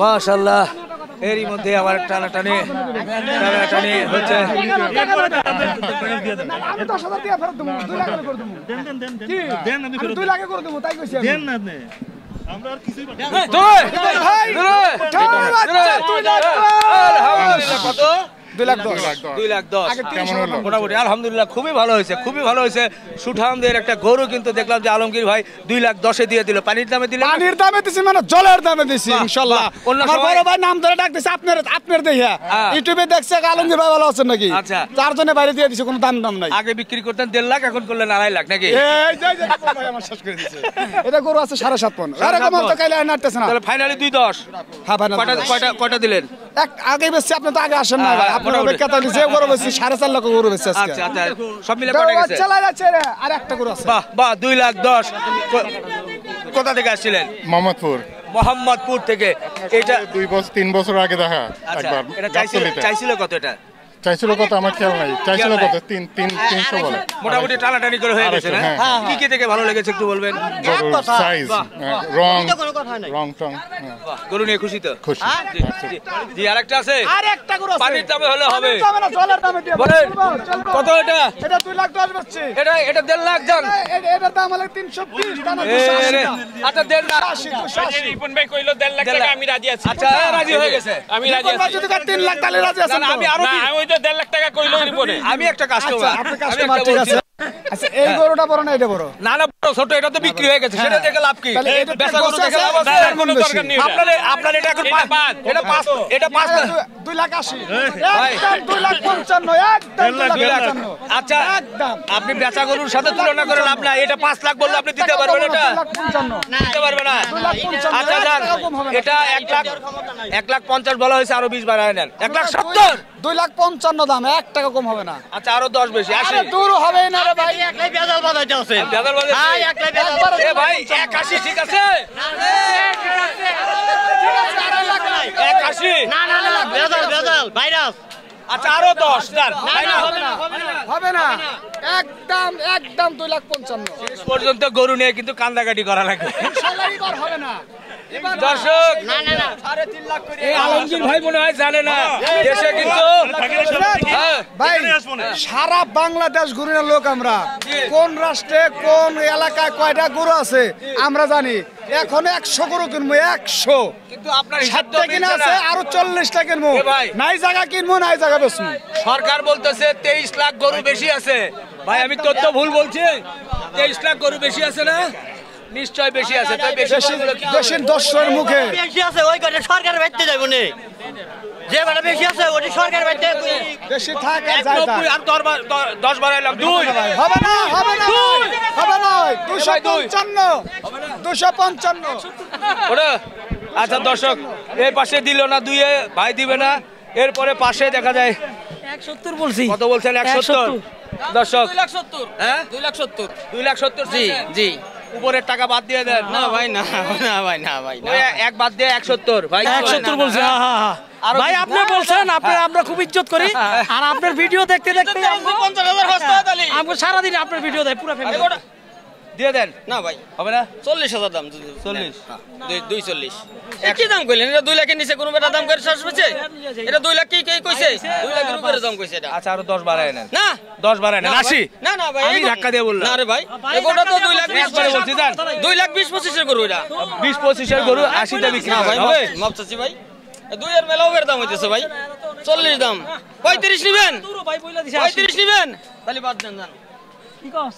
মাশাআল্লাহ এরই মধ্যে আবার টানাটানি হচ্ছে। আমি 10,000 টাকা ফেরত দেব, 2 লাখ করে দেব। দেন আমি 2 লাখ করে দেব, তাই কইছি দেন না আপনি। আমরা আর কিছুই পাচ্ছি না। আলহামদুলিল্লাহ কত 2,10,000 কেমন হলো? মোটামুটি আলহামদুলিল্লাহ খুবই ভালো হয়েছে, খুবই ভালো হয়েছে। সুঠামদের একটা গরু কিন্তু দেখলাম যে আলমগীর ভাই 2,10,000-এ দিয়ে দিল। পানির দামে দিল, পানির দামে দিছি মানে জলের দামে দিছি ইনশাআল্লাহ। আমার বড় ভাই নাম ধরে ডাক দিছে আপনার দেখিয়া ইউটিউবে দেখছে আলমগীর ভাই ভালো আছেন নাকি, আচ্ছা তার জন্য বাইরে দিয়ে দিছে, কোনো দাম নাই। আগে বিক্রি করতেন 1.5 লাখ, এখন করলেন 2.5 লাখ নাকি? এই যে ভাই আমার শেষ করে দিছে। এটা গরু আছে 7.5 মণ। আরে কম তো কাইলে নাটতেছ না। তাহলে ফাইনালি 2.10। হ্যাঁ ফাইনাল। কয়টা দিলেন? এক আগে বেশি, আপনি তো আগে আসেন না, আপনার অভিজ্ঞতা নিছে গরু বেশি 4.5 লাখ গরু বেশি আজকে। আচ্ছা আচ্ছা সব মিলে কত গেছে? চলা যাচ্ছে রে, আর একটা গরু আছে। বাহ 2,10,000। কোথা থেকে আসছিলেন? মোহাম্মদপুর থেকে। এটা 2-3 বছর আগে দেখা একবার। এটা চাইছিল কত? এটা চাইছিল কত আমার খেয়াল নাই, চাইছিল কত 300 বলে। মোটামুটি টানাটানি করে হয়ে গেছে না? কি কি থেকে ভালো লেগেছে একটু বলবেন? সাইজ, রং টং। গরু নিয়ে খুশি তো? খুশি। জি আরেকটা আছে? আরেকটা গরু আছে। পানির দামে হলে হবে। জলের দামে দিয়ে বলেন কত এটা? এটা 2,10,000 বেচছে। এটা 1.5 লাখ জান। এটার দাম হলো 320, দাম 280 টাকা। আচ্ছা 1.5 লাখ। 280। রিপন ভাই কইলো 1.5 লাখ টাকা, আমি রাজি আছি। আচ্ছা রাজি হয়ে গেছে, আমি রাজি আছি। যদি 3 লাখ তাহলে রাজি আছেন? আমি আরো ওই তো 1.5 লাখ টাকা কইলো রিপনে। আমি একটা কাস্টমার। আপনি কাস্টমার, ঠিক আছে। আচ্ছা এই গরুটা বড় না এটা বড়? না না বড় ছোট, এটা তো বিক্রি হয়ে গেছে, সেটা দেখে লাভ কি? তাহলে এটা বেচা গরু দেখে লাভ আছে? কোনো দরকার নেই। আপনার এটা এখন এটা 5 2,80,000। ভাই। একদম 2,55,000, একদম 2,55,000। আচ্ছা একদম। আপনি বেচা গরুর সাথে তুলনা করে লাভ নাই। এটা 5 লাখ বললে আপনি দিতে পারবেন? এটা 2,55,000। দিতে পারবে না। 2,55,000 আচ্ছা যান, এটা 1,50,000 বলা হয়েছে, আরো 20 বাড়ায় নেন। 1,70,000। 2,55,000 দাম, 1 টাকা কম হবে না। আচ্ছা আরো 10 বেশি, 80। আরে দূর হবে না রে ভাই। একলাই বেজাল বাজাইতে আছে। বেজাল বাজে। হ্যাঁ একলাই বেজাল। এ ভাই 81 ঠিক আছে? ঠিক আছে। 81। না বেজাল ভাইরাস। আচ্ছা আরো 10 যান। হবে না, একদম 2,55,000। শেষ পর্যন্ত গরু নিয়ে কিন্তু কান্দাকাটি করা লাগবে। ইনশাআল্লাহ এবার হবে না। দর্শক না 3.5 লাখ করে। এই আলমগীর ভাই মনে হয় জানে না দেশে কিন্তু ভাই সারা বাংলাদেশ ঘুরে লোক আমরা, কোন রাষ্ট্রে কোন এলাকায় কয়টা গরু আছে আমরা জানি। এখন 100 গরু কিনবো, 100। কিন্তু আপনার 7টা কিনা আছে, আরো 40টা কিনবো। নাই জায়গা কিনবো, নাই জায়গা বেচবো। সরকার বলতেছে 23 লাখ গরু বেশি আছে। ভাই আমি তথ্য ভুল বলছি? 23 লাখ গরু বেশি আছে না? নিশ্চয় বেশি আছে। তাই বেশি দেশের দর্শকের মুখে বেশি আছে, ওই কথা সরকার বাইতে যাইব না। যে বড় বেশি আছে ওটি সরকার বাইতে বেশি থাক আর যায় না। 90 আর 10 বাড়াইলাম 2 হবে না, হবে না, হবে না। 255। ওরে আচ্ছা দর্শক এই পাশে দিল না 2 এ ভাই দিবে না। এরপরে পাশে দেখা যায় 170 বলছি। কত বলছেন? 170। দর্শক 2,70,000। হ্যাঁ 2,70,000। 2,70,000। জি জি। উপরের টাকা বাদ দিয়ে দেন। না ভাই না ভাই না ভাই না। ওই এক বাদ দিয়ে 170 ভাই। 170 বলছি। হ্যাঁ হ্যাঁ ভাই আপনি বলছেন, আমরা খুব ইজ্জত করি। আর আপনার ভিডিও দেখতে দেখতে 50,000 হস্তা তালি। আমরা সারা দিন আপনার ভিডিও দেয় পুরো ফ্যামিলি। দিয়ে দেন। না ভাই হবে না? 40,000 দাম। 40। 240। কি দাম কইলেন? এটা 2 লাখের নিচে কোন বেটা দাম করে শেষ হইছে? এটা 2 লাখ কি কইছে? 2 লাখের উপরে দাম কইছে এটা। আচ্ছা আরো 10 বাড়ায় নেন। না 10 বাড়ায় নেন। 80। না ভাই আমি ধাক্কা দিয়ে বললাম। না রে ভাই, এগোটা তো 2 লাখ 20 করে বলছি জান। 2 লাখ 20-25 এর গরু এটা। 20-25 এর গরু 80 তে বিক্রি না ভাই হবে। মাপ চাচ্ছি ভাই। 2 এর মেলা ওভার দাম হইতেছে ভাই। 40 দাম। 35 নিবেন? ভাই বইলা দিছে 35 নিবেন? তাহলে বাদ দেন জান। কি কস?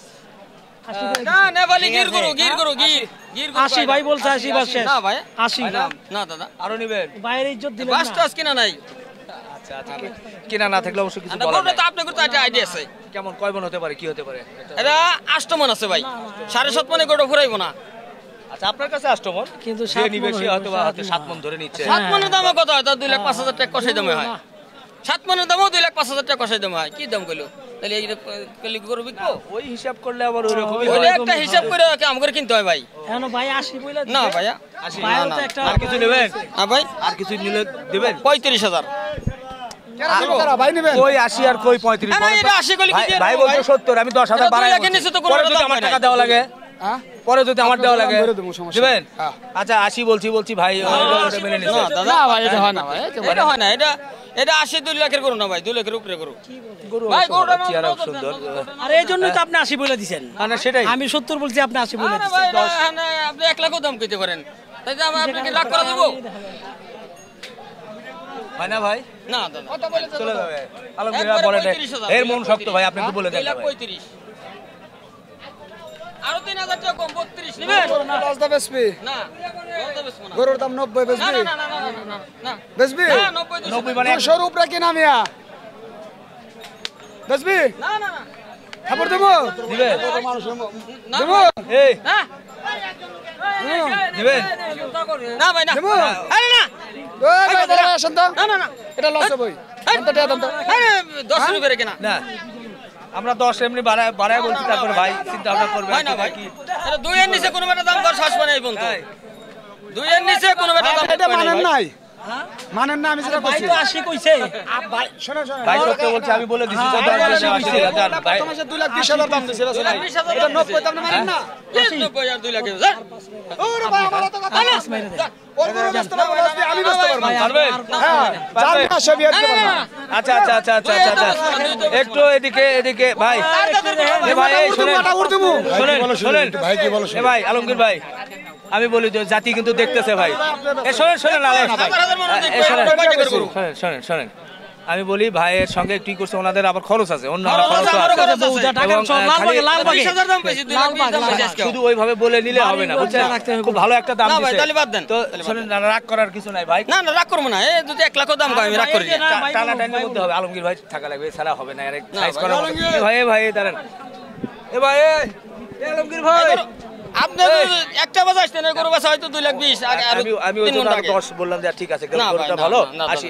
না বলি গির গরু 80 ভাই বলছে, 80 বাস শেষ। না ভাই 80 না দাদা আরো নিবেন? বাইরে ইজ্জত দিলেন বাস না। তো কিনা নাই। আচ্ছা আচ্ছা কিনা না থাকলে অবশ্যই কিছু আচ্ছা বলার গরুটা নাই। তো আপনার তো একটা আইডিয়া আছে। কেমন কয় মন হতে পারে, কি হতে পারে? এটা 8 মণ আছে ভাই। 7.5 মণে গরু ফুরাইবো না। আচ্ছা আপনার কাছে 8 মন, কিন্তু যে নিবে সে হয়তো বা হাতে 7 মন ধরে নিচ্ছে। 7 মণের দামও কত হয়? তার 2,05,000 টাকা কষাই দামে হয়। 7 মণের দামও 2,05,000 টাকা কষাই দামে হয়। কি দাম কইলো? তাহলে এই কলি গরু বিকবো? ওই হিসাব করলে আবার ওরকমই ওই হয়। একটা হিসাব করে কাম করে কিনতে হয় ভাই। এখন ভাই 80 বইলা দিছে। না ভাইয়া 80 ভাইও না, তো না। একটা আর কিছু নেবেন? হ্যাঁ ভাই আর কিছু নিলে দিবেন? 35,000। ভাই নেবেন? কই 80 আর কই 35? এটা 80 কলি কি দিয়ে ভাই দেবো বলতো 70, আমি 10,000 এটা 2 বাড়াই লাখের বলছি। নিচে তো কোনো পরে যদি দাম আমার হয় টাকা না। দেওয়া লাগে, হ্যাঁ পরে যদি আমার দেওয়া লাগে বেরো দেবো, সমস্যা দিবেন নেই। হ্যাঁ। আচ্ছা 80 বলছি ভাই ওটা মেনে নিছে। না দাদা না ভাই এটা হয় না ভাই এটা হয় না, এটা 80 2 লাখের গরু না ভাই, 2 লাখের উপরে গরু গরু ভাই, গরুটা চেহারা নষ্ট সুন্দর আর এই জন্যই তো আপনি 80 বলে দিছেন। মানে সেটাই আমি 70 বলছি, আপনি 80 বলে আরে দিছেন। ভাই এটা এখানে আপনি 1 লাখও দাম কইতে পারেন, তাই যে আপনি কি রাগ করে দেবো? হয় না ভাই না দাদা চলে যাবে আলমগীর একবারে বলে 35,000 এর মন শক্ত ভাই আপনি তো বলে দেন 2 লাখ ভাই 35 আরো 3000 টাকা কম 32 নেবেন লস দা বেসবি না বলতে বেশি না গরুর দাম 90 না বেসবি না না না না না বেসবি না 90 90 মানে 200 উপরে কি নামিয়া বেসবি না না না খবর দেবো দিবে না দেবো এই না দিবেন না ভাই না দেবো আরে না ওই ভাই দাঁড়া আসেন তো না না না এটা লস হবে এটা টাকা দাম তো আরে 10 রুপিয়া কেনা না আমরা 10 এমনি বাড়ায় বলছি তারপরে ভাই চিন্তা ভাবনা করবে হয় না ভাই এটা 2 এর নিচে কোনো বেটা দাম দর শ্বাস মানে এই পর্যন্ত তাই। 2 এর নিচে কোনো বেটা দাম এটা মানেন নাই মানেন না আমি যেটা ভাই বলছি তো 80 কইছে। ভাই শোনেন শোনেন ভাই সত্য বলছি আমি বলে দিছি হ্যাঁ, তো ভাই, 10,000 ভাই 2,20,000 দাম দিছে রাসূল ভাই এটা 90 দাম না মানেন না 90 আর 2 লাখ ওরে ভাই আমার তো কথা না ওর গরু বেচতে পারবো না আমি বেচতে পারবো পারবেন হ্যাঁ যার কাছে বিয়ে দিতে পারবো না আচ্ছা একটু এদিকে ভাই এ ভাই এই শুনেন মাটা উড় দেবো শুনেন ভাই কি বলো এ ভাই আলমগীর ভাই আমি বলি যে জাতি কিন্তু দেখতেছে ভাই এ শোনেন না শোনেন আমি বলি ভাইয়ের সঙ্গে কি করছে ওনাদের আবার খরচ আছে অন্য খরচ আছে বউটা টাকা এবং, সব লাল খালি- বাগে, লাল বাগে। 20,000 দাম পেয়েছি 2 লাখ 20 দাম পেয়েছি আজকে শুধু ওইভাবে বলে নিলে হবে না বুঝছেন রাখতে হবে। খুব ভালো একটা দাম না ভাই, দিছে তাহলে বাদ দেন, তো তাহলে বাদ শোনেন না, রাগ করার কিছু নাই ভাই না না রাগ করবো না এই যদি 1 লাখও দাম কয় আমি রাগ করি না না, ভাই, টানা বলুন, টাইমের ভাই, মধ্যে হবে আলমগীর ভাই থাকা লাগবে ছাড়া হবে না আরে না, সাইজ ভাই, করা আলমগীর। এ ভাই দাঁড়ান এ ভাই এ আলমগীর ভাই আপনি একটা বাজে আসতেন এই গরু বাসা হয়তো 2 লাখ 20 আগে আর আমি ওই 3 জন্য ঘন্টা আরো আগে। 10 বললাম যে ঠিক আছে না ভাই গরুটা না, ভালো না, না, 80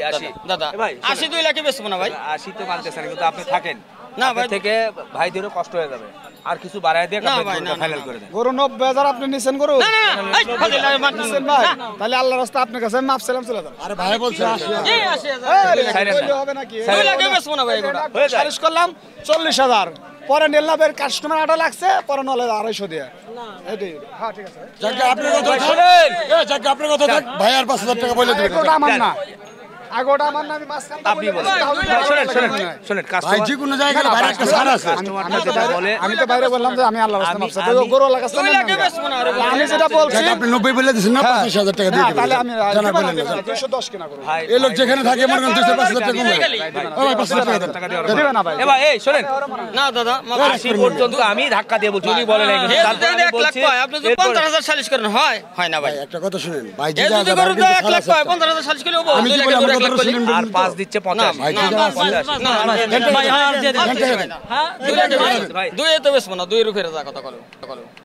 দাদা এ ভাই 80 2 লাখে বেচবো না ভাই 80 তো মানতেছেন কিন্তু আপনি থাকেন না আপনার ভাই। থেকে ভাইদেরও কষ্ট হয়ে যাবে আর কিছু বাড়ায় দিয়ে না ভাই, না, না, ফাইনাল না। করে দেন গরু 90,000 আপনি নিছেন গরু না না এই ফাজিল আমি মানতে নিছেন ভাই তাহলে আল্লাহর রাস্তা আপনার কাছে মাপ সালাম চলে যান আরে ভাই বলছে 80 জি 80,000 সাইরেন না। হবে নাকি 2 লাখে বেচবো না ভাই এই গরুটা হয়ে যায়। সারিশ করলাম 40,000 পরে নেল্লাবের কাস্টমার 8 লাগছে পরে নলে 250 দিয়ে এটাই হ্যাঁ ঠিক আছে যাকে আপনার কথা ভাই, থাক শোনেন যাকে আপনার কথা থাক ভাই আর 5,000 টাকা বলে দিবেন আগোটা আমার না আগোটা আমার না আমি মাঝখান আপনি বলেন শোনেন ভাই কাস্টমার যে কোনো জায়গায় ভাই একটা ছাড় আছে আমি তো বাইরে বললাম যে আমি আল্লাহর রাস্তায় মাপ চাই গরু লাগাচ্ছি 2 লাখে বেচবো না আরে আমি যেটা বলছি যাকে আপনি 90 বলে দিয়েছেন না 25,000 টাকা দিয়ে না দিবেন তাহলে আমি জানা বলেন না 210 কিনা করব ভাই এই লোক যেখানে থাকে মনে করেন 200-5,000 টাকা কমে ও ভাই 5,000 টাকা দেন টাকা দিয়ে দিবে না ভাই এ ভাই এই শোনেন না দাদা 80 পর্যন্ত আমি ধাক্কা দিয়ে বলছি উনি বলে নাই কিন্তু তারপর আমি 1 লাখ বলছি কয় আপনি যদি 50,000 সালিশ করেন হয় না ভাই ভাই একটা কথা শুনেন ভাই এই যে যদি গরু 1 লাখ কয় 50,000 সালিশ করলে হবো আমি 2 কি লাখের বলি গরু 1 আমার লাখ কথা করলে শুনেন আর 5 দিচ্ছে 50 ভাই, ভাই না, ঠিক আছে না ভাই আর দিয়ে দেন। ঘন্টা হ্যাঁ 2 লাখে 2 এ তো বেচবো না 2 এর উপরে যা কথা বলো